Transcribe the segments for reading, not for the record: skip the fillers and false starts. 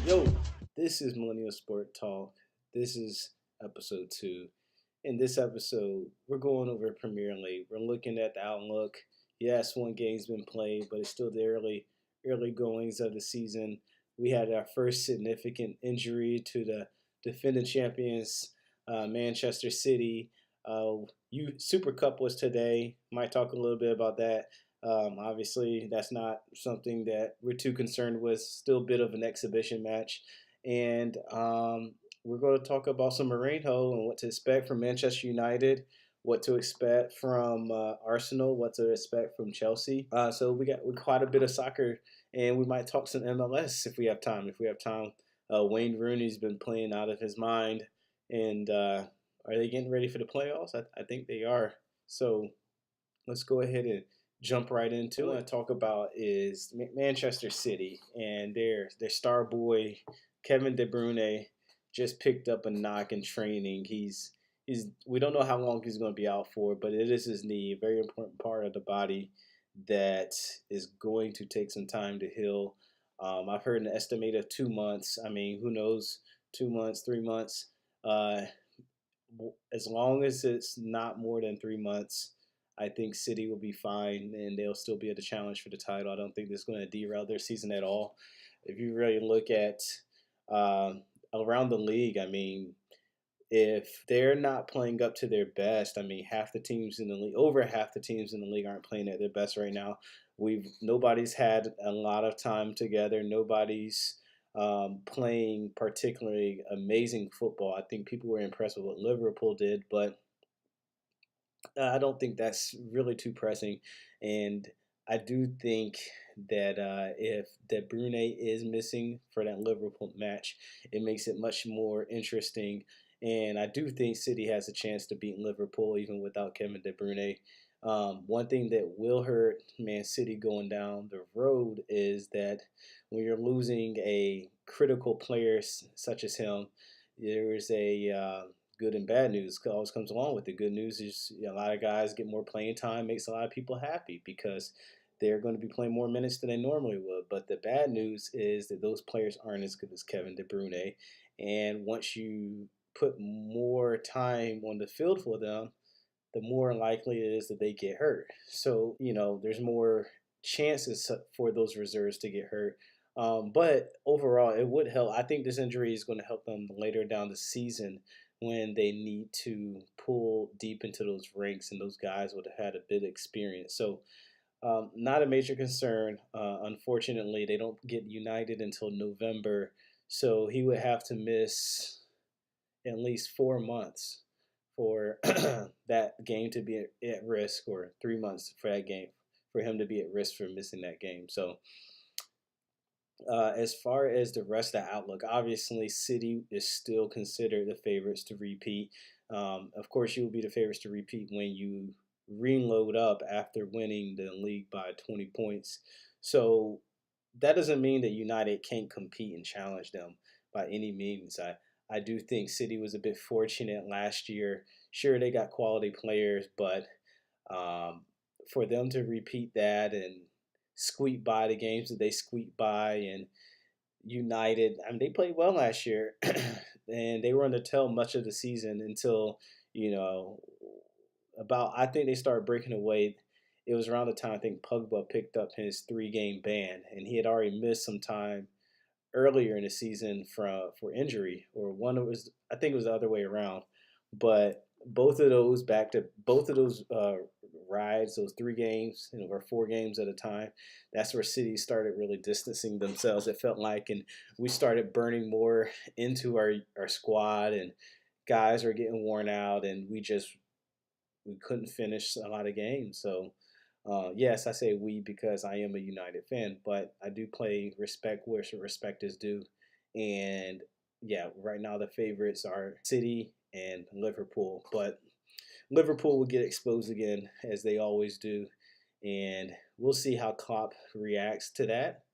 Yo, this is Millennial Sport Talk. This is episode 2. In this episode, we're going over Premier League. We're looking at the outlook. Yes, one game's been played, but it's still the early goings of the season. We had our first significant injury to the defending champions, Manchester City. Super Cup was today. Might talk a little bit about that. Obviously, that's not something that we're too concerned with. Still a bit of an exhibition match. And we're going to talk about some Mourinho and what to expect from Manchester United, what to expect from Arsenal, what to expect from Chelsea. So we got quite a bit of soccer, and we might talk some MLS if we have time. Wayne Rooney's been playing out of his mind, and are they getting ready for the playoffs? I think they are. So let's go ahead and jump right into it. What I want to talk about is Manchester City and their star boy Kevin De Bruyne just picked up a knock in training. He's we don't know how long he's going to be out for, but it is his knee, a very important part of the body that is going to take some time to heal. I've heard an estimate of 2 months. I mean, who knows? 2 months, 3 months. As long as it's not more than 3 months, I think City will be fine and they'll still be able to challenge for the title. I don't think this is going to derail their season at all. If you really look at around the league, I mean, if they're not playing up to their best, I mean, over half the teams in the league aren't playing at their best right now. Nobody's had a lot of time together. Nobody's playing particularly amazing football. I think people were impressed with what Liverpool did, but I don't think that's really too pressing. And I do think that if De Bruyne is missing for that Liverpool match, it makes it much more interesting. And I do think City has a chance to beat Liverpool even without Kevin De Bruyne. One thing that will hurt Man City going down the road is that when you're losing a critical player such as him, there is a good and bad news always comes along with it. Good news is a lot of guys get more playing time, makes a lot of people happy because they're going to be playing more minutes than they normally would. But the bad news is that those players aren't as good as Kevin De Bruyne. And once you put more time on the field for them, the more likely it is that they get hurt. So, there's more chances for those reserves to get hurt. But overall, it would help. I think this injury is going to help them later down the season when they need to pull deep into those ranks, and those guys would have had a bit of experience. So, not a major concern. Unfortunately, they don't get United until November, so he would have to miss at least 4 months for that game to be at risk, or 3 months for that game, for him to be at risk for missing that game. So as far as the rest of the outlook, obviously City is still considered the favorites to repeat. Of course, you will be the favorites to repeat when you reload up after winning the league by 20 points. So that doesn't mean that United can't compete and challenge them by any means. I do think City was a bit fortunate last year. Sure, they got quality players, but for them to repeat that and squeak by the games that they squeaked by, and United, I mean, they played well last year, and they were on the tail much of the season until, I think they started breaking away. It was around the time I think Pogba picked up his 3-game ban, and he had already missed some time earlier in the season for injury, or I think it was the other way around. But both of those rides, those 3 games, or 4 games at a time, that's where City started really distancing themselves. It felt like, and we started burning more into our squad, and guys were getting worn out, and we couldn't finish a lot of games. So yes, I say we because I am a United fan, but I do play respect where respect is due. And yeah, right now the favorites are City and Liverpool, but Liverpool will get exposed again as they always do, and we'll see how Klopp reacts to that.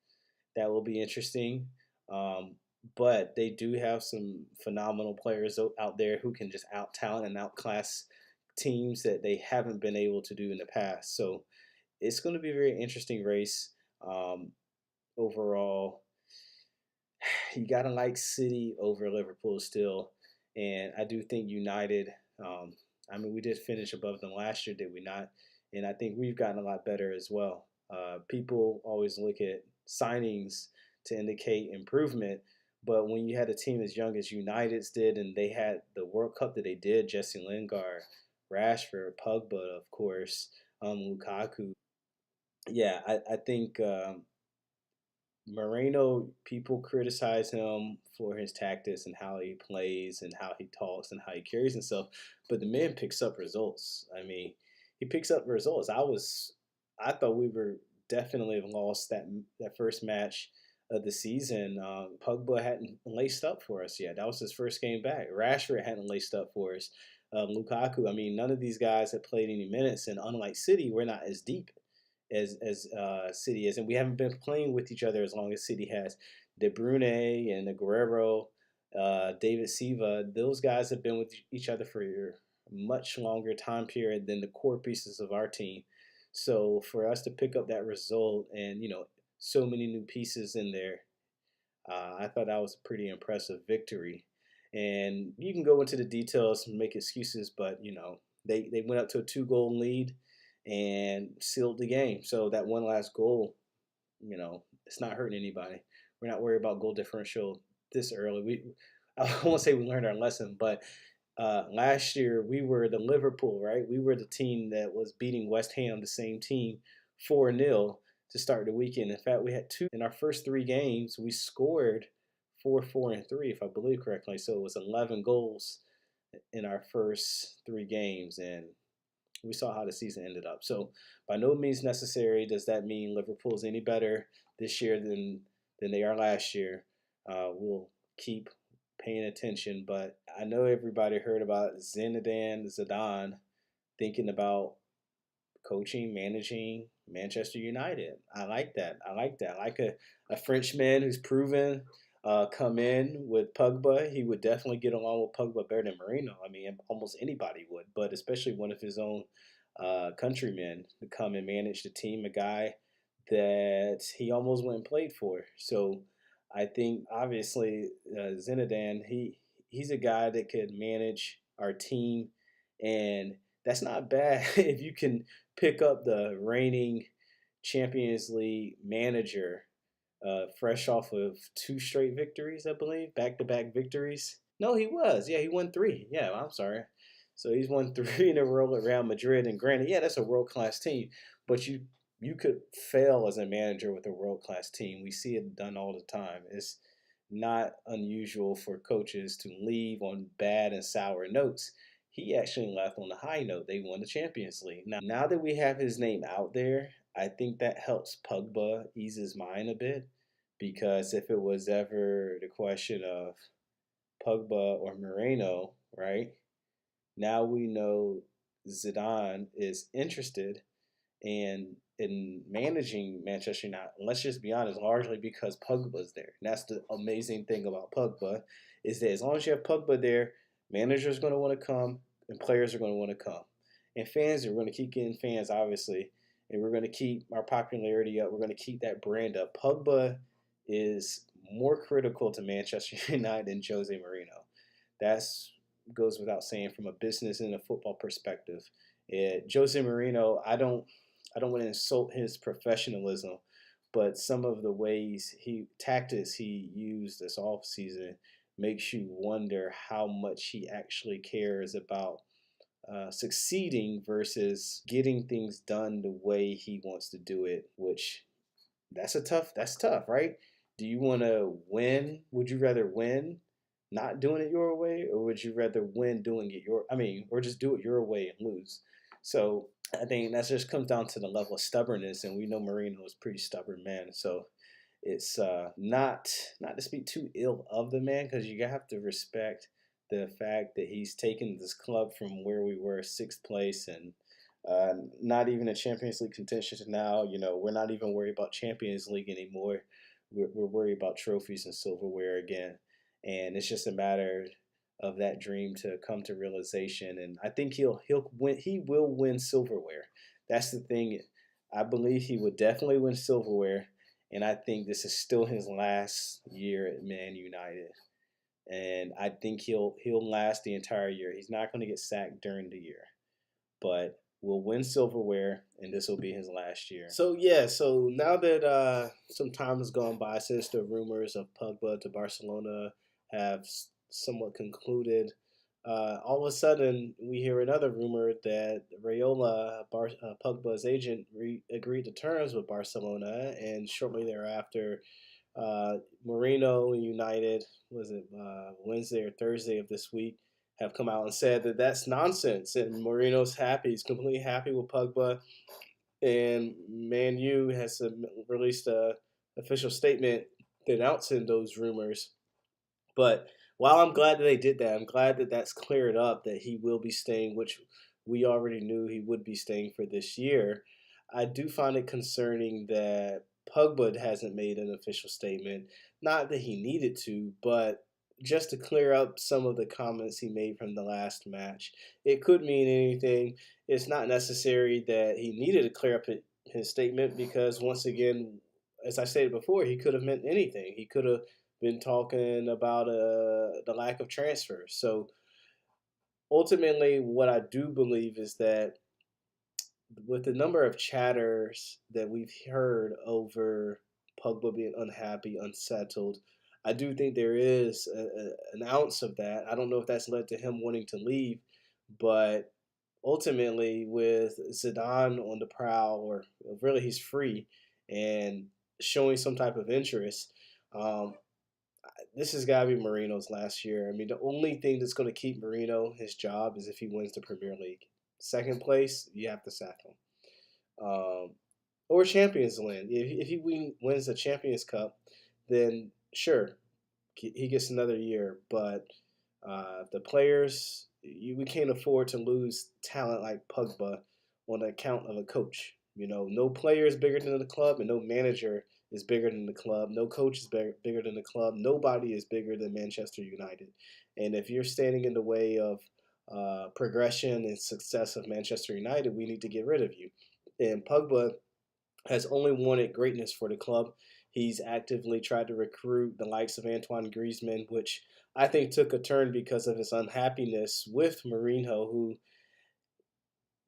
That will be interesting. But they do have some phenomenal players out there who can just out talent and outclass teams that they haven't been able to do in the past. So it's going to be a very interesting race. overall, you gotta like City over Liverpool still, and I do think United. Um, I mean, we did finish above them last year, did we not? And I think we've gotten a lot better as well. People always look at signings to indicate improvement, but when you had a team as young as United's did, and they had the World Cup that they did, Jesse Lingard, Rashford, Pogba, of course, Lukaku. Yeah, I think Moreno, people criticize him for his tactics and how he plays and how he talks and how he carries himself, but the man picks up results. I mean, he picks up results. I thought we were definitely have lost that first match of the season. Pogba hadn't laced up for us yet. That was his first game back. Rashford hadn't laced up for us. Lukaku. I mean, none of these guys had played any minutes, and unlike City, we're not as deep as City is, and we haven't been playing with each other as long as City has. De Bruyne and Guerrero, David Silva, those guys have been with each other for a much longer time period than the core pieces of our team. So for us to pick up that result and so many new pieces in there, I thought that was a pretty impressive victory. And you can go into the details and make excuses, but they went up to a 2-goal lead and sealed the game. So that one last goal, it's not hurting anybody. We're not worried about goal differential this early. I won't say we learned our lesson, but last year we were the Liverpool, right? We were the team that was beating West Ham, the same team, 4-0 to start the weekend. In fact, we had two in our first 3 games. We scored 4, 4, and 3, if I believe correctly. So it was 11 goals in our first 3 games, and we saw how the season ended up. So by no means necessary does that mean Liverpool is any better this year than they are last year. We'll keep paying attention, but I know everybody heard about Zinedine Zidane thinking about coaching, managing Manchester United. I like that. I like that. I like a Frenchman who's proven come in with Pogba. He would definitely get along with Pogba better than Mourinho. I mean, almost anybody would, but especially one of his own countrymen to come and manage the team, a guy that he almost went and played for. So I think obviously Zinedine, he's a guy that could manage our team, and that's not bad if you can pick up the reigning Champions League manager, fresh off of 2 straight victories, I believe, back-to-back victories. No, he was. Yeah, he won 3. Yeah, I'm sorry. So he's won 3 in a row at Real Madrid, and granted, yeah, that's a world-class team, but you could fail as a manager with a world-class team. We see it done all the time. It's not unusual for coaches to leave on bad and sour notes. He actually left on a high note. They won the Champions League. Now that we have his name out there, I think that helps Pogba ease his mind a bit, because if it was ever the question of Pogba or Moreno, right? Now we know Zidane is interested in managing Manchester United. And let's just be honest, largely because Pogba's there. And that's the amazing thing about Pogba, is that as long as you have Pogba there, managers are going to want to come and players are going to want to come. And fans are going to keep getting fans, obviously. And we're going to keep our popularity up. We're going to keep that brand up. Pogba is more critical to Manchester United than Jose Mourinho. That's goes without saying from a business and a football perspective. Jose Mourinho, I don't want to insult his professionalism, but some of the ways tactics he used this off season makes you wonder how much he actually cares about succeeding versus getting things done the way he wants to do it. Which that's tough, right? Do you want to win? Would you rather win not doing it your way, or would you rather win doing it or just do it your way and lose? So I think that just comes down to the level of stubbornness, and we know Mourinho is a pretty stubborn man. So it's not to speak too ill of the man, because you have to respect the fact that he's taken this club from where we were 6th place and not even in Champions League contention to now. We're not even worried about Champions League anymore. We're worried about trophies and silverware again, and it's just a matter of that dream to come to realization. And I think he'll win. He will win silverware. That's the thing. I believe he would definitely win silverware, and I think this is still his last year at Man United. And I think he'll last the entire year. He's not going to get sacked during the year, but will win silverware, and this will be his last year. So yeah, so now that some time has gone by since the rumors of Pogba to Barcelona have somewhat concluded, all of a sudden we hear another rumor that Raiola, Pogba's agent, agreed to terms with Barcelona, and shortly thereafter, Mourinho and United, was it Wednesday or Thursday of this week, have come out and said that that's nonsense. And Mourinho's happy; he's completely happy with Pogba. And Man U has released a official statement denouncing those rumors. But while I'm glad that they did that, I'm glad that that's cleared up that he will be staying, which we already knew he would be staying for this year. I do find it concerning that Pogba hasn't made an official statement. Not that he needed to, but just to clear up some of the comments he made from the last match. It could mean anything. It's not necessary that he needed to clear up his statement because, once again, as I stated before, he could have meant anything. He could have been talking about the lack of transfers. So ultimately, what I do believe is that with the number of chatters that we've heard over Pogba being unhappy, unsettled, I do think there is an ounce of that. I don't know if that's led to him wanting to leave, but ultimately, with Zidane on the prowl, or really he's free and showing some type of interest, um, this has got to be Mourinho's last year. I mean, the only thing that's going to keep Mourinho his job is if he wins the Premier League. Second place, you have to sack him. Um, or Champions League. If he wins the Champions Cup, then sure, he gets another year. But the players, we can't afford to lose talent like Pogba on account of a coach. You know, no player is bigger than the club, and no manager is bigger than the club. No coach is bigger than the club. Nobody is bigger than Manchester United. And if you're standing in the way of progression and success of Manchester United, we need to get rid of you. And Pogba has only wanted greatness for the club. He's actively tried to recruit the likes of Antoine Griezmann, which I think took a turn because of his unhappiness with Mourinho, who,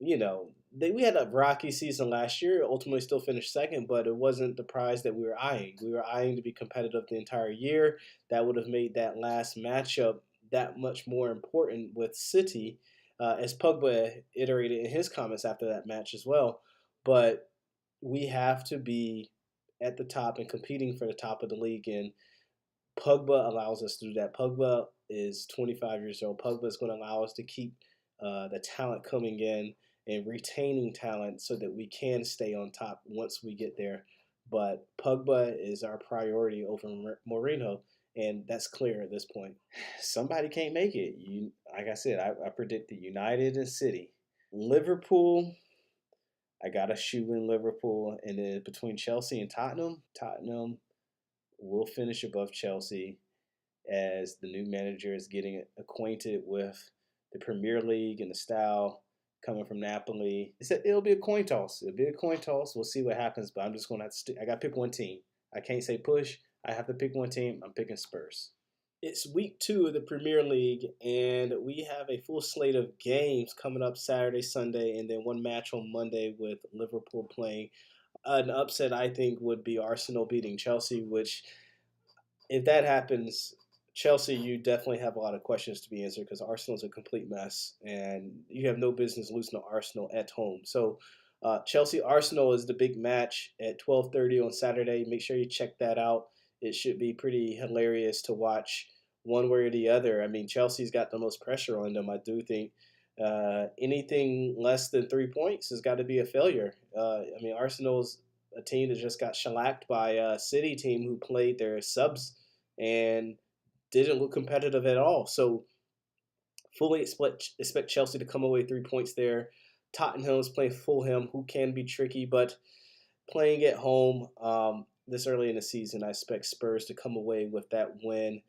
we had a rocky season last year. Ultimately, still finished second, but it wasn't the prize that we were eyeing. We were eyeing to be competitive the entire year. That would have made that last matchup that much more important with City, as Pogba iterated in his comments after that match as well. But we have to be at the top and competing for the top of the league, and Pogba allows us to do that. Pogba is 25 years old. Pogba is going to allow us to keep the talent coming in and retaining talent so that we can stay on top once we get there. But Pogba is our priority over Mourinho, and that's clear at this point. Somebody can't make it. Like I said, I predicted United and City. Liverpool, I got a shoe in Liverpool, and then between Chelsea and Tottenham will finish above Chelsea as the new manager is getting acquainted with the Premier League and the style coming from Napoli. It'll be a coin toss. It'll be a coin toss. We'll see what happens, but I'm just going to have to I got to pick one team. I can't say push. I have to pick one team. I'm picking Spurs. It's week 2 of the Premier League, and we have a full slate of games coming up Saturday, Sunday, and then one match on Monday with Liverpool playing. An upset, I think, would be Arsenal beating Chelsea, which, if that happens, Chelsea, you definitely have a lot of questions to be answered because Arsenal's a complete mess, and you have no business losing to Arsenal at home. So, Chelsea Arsenal is the big match at 12:30 on Saturday. Make sure you check that out. It should be pretty hilarious to watch one way or the other. I mean, Chelsea's got the most pressure on them. I do think anything less than 3 points has got to be a failure. I mean, Arsenal's a team that just got shellacked by a City team who played their subs and didn't look competitive at all. So fully expect Chelsea to come away 3 points there. Tottenham's playing Fulham, who can be tricky, but playing at home this early in the season, I expect Spurs to come away with that win.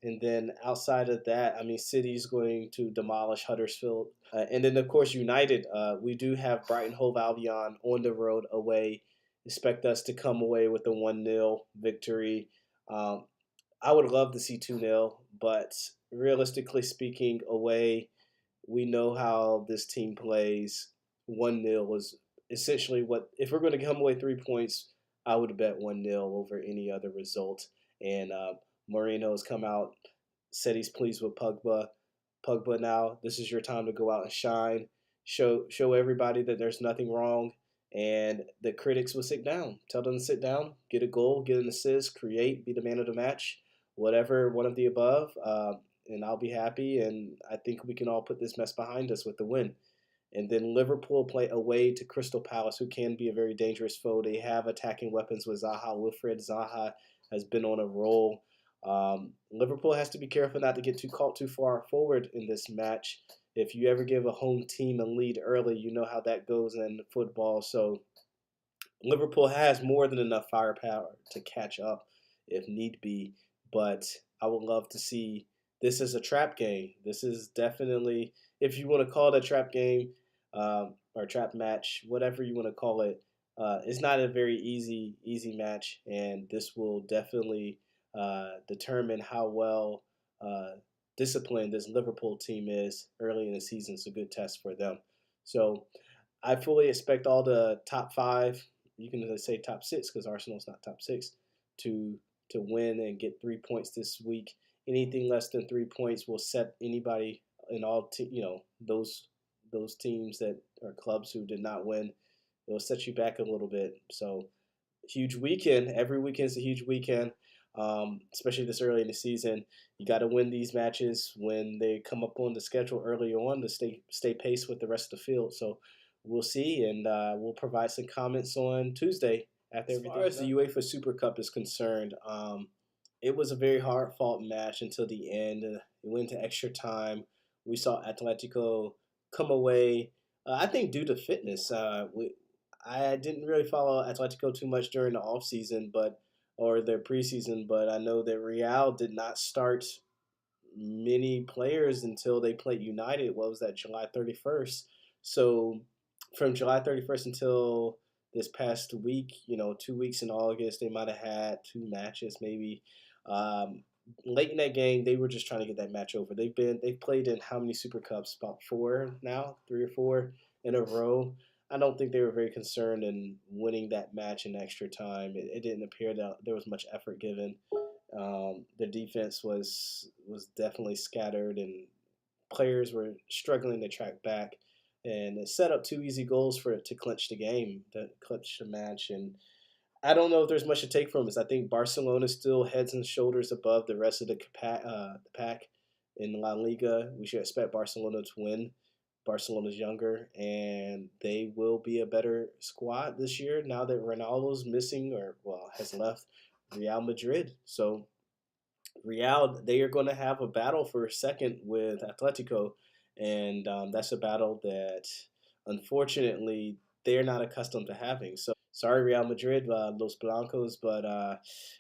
And then outside of that, I mean, City's going to demolish Huddersfield. And then, of course, United. We do have Brighton Hove Albion on the road away expect us to come away with a 1-0 victory. Um, I would love to see 2-0, but realistically speaking, away, we know how this team plays. 1-0 is essentially what, if we're going to come away 3 points, I would bet 1-0 over any other result. And Mourinho has come out, said he's pleased with Pogba. Pogba, now this is your time to go out and shine. Show everybody that there's nothing wrong, and the critics will sit down. Tell them to sit down, get a goal, get an assist, create, be the man of the match, whatever, one of the above, and I'll be happy. And I think we can all put this mess behind us with the win. And then Liverpool play away to Crystal Palace, who can be a very dangerous foe. They have attacking weapons with Zaha. Wilfred Zaha has been on a roll. Liverpool has to be careful not to get caught too far forward in this match. If you ever give a home team a lead early, you know how that goes in football. So Liverpool has more than enough firepower to catch up if need be, but I would love to see this as a trap game. This is definitely, if you want to call it a trap game or trap match, whatever you want to call it, it's not a very easy match, and this will definitely determine how well disciplined this Liverpool team is early in the season. It's a good test for them. So I fully expect all the top five, you can say top six because Arsenal's not top six, to win and get 3 points this week. Anything less than 3 points will set anybody in those teams that are clubs who did not win. It will set you back a little bit. So huge weekend. Every weekend's a huge weekend, especially this early in the season. You got to win these matches when they come up on the schedule early on to stay pace with the rest of the field. So we'll see, and we'll provide some comments on Tuesday after everything. As far as the UEFA Super Cup is concerned, it was a very hard fought match until the end. It went to extra time. We saw Atletico come away. I think due to fitness. I didn't really follow Atletico too much during the off season, or their preseason, but I know that Real did not start many players until they played United. What was that, July 31st? So from July 31st until this past week, 2 weeks in August, they might have had two matches maybe. Um, Late in that game, they were just trying to get that match over. They've played in how many Super Cups? About four now, 3 or 4 in a row. I don't think they were very concerned in winning that match in extra time. It didn't appear that there was much effort given. Their defense was definitely scattered, and players were struggling to track back. And it set up two easy goals for it to clinch the game, to clinch the match. And I don't know if there's much to take from this. I think Barcelona is still heads and shoulders above the rest of the pack in La Liga. We should expect Barcelona to win. Barcelona's younger, and they will be a better squad this year now that Ronaldo's missing, or well, has left Real Madrid. So Real, they are going to have a battle for second with Atletico, and that's a battle that unfortunately they're not accustomed to having. So sorry, Real Madrid, Los Blancos, but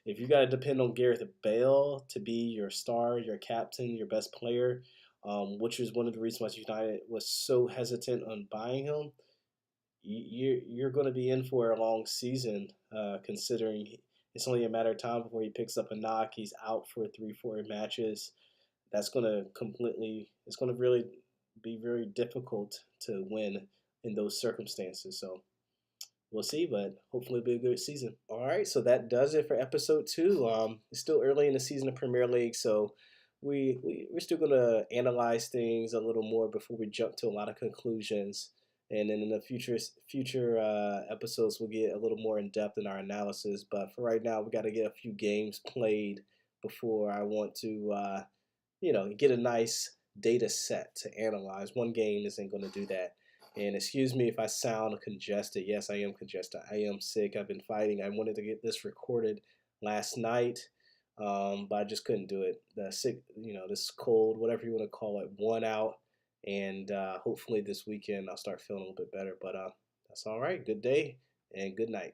if you got to depend on Gareth Bale to be your star, your captain, your best player, which was one of the reasons why United was so hesitant on buying him, you're going to be in for a long season, considering it's only a matter of time before he picks up a knock. He's out for 3-4 matches. That's going to it's going to really be very difficult to win in those circumstances. So we'll see, but hopefully it'll be a good season. All right, so that does it for episode 2. It's still early in the season of Premier League, so we're still going to analyze things a little more before we jump to a lot of conclusions. And then in the future episodes, we'll get a little more in depth in our analysis. But for right now, we got to get a few games played before I want to, get a nice data set to analyze. One game isn't going to do that. And excuse me if I sound congested. Yes, I am congested. I am sick. I've been fighting. I wanted to get this recorded last night, but I just couldn't do it. The sick, this cold, whatever you want to call it, won out. And hopefully this weekend I'll start feeling a little bit better. But that's all right. Good day and good night.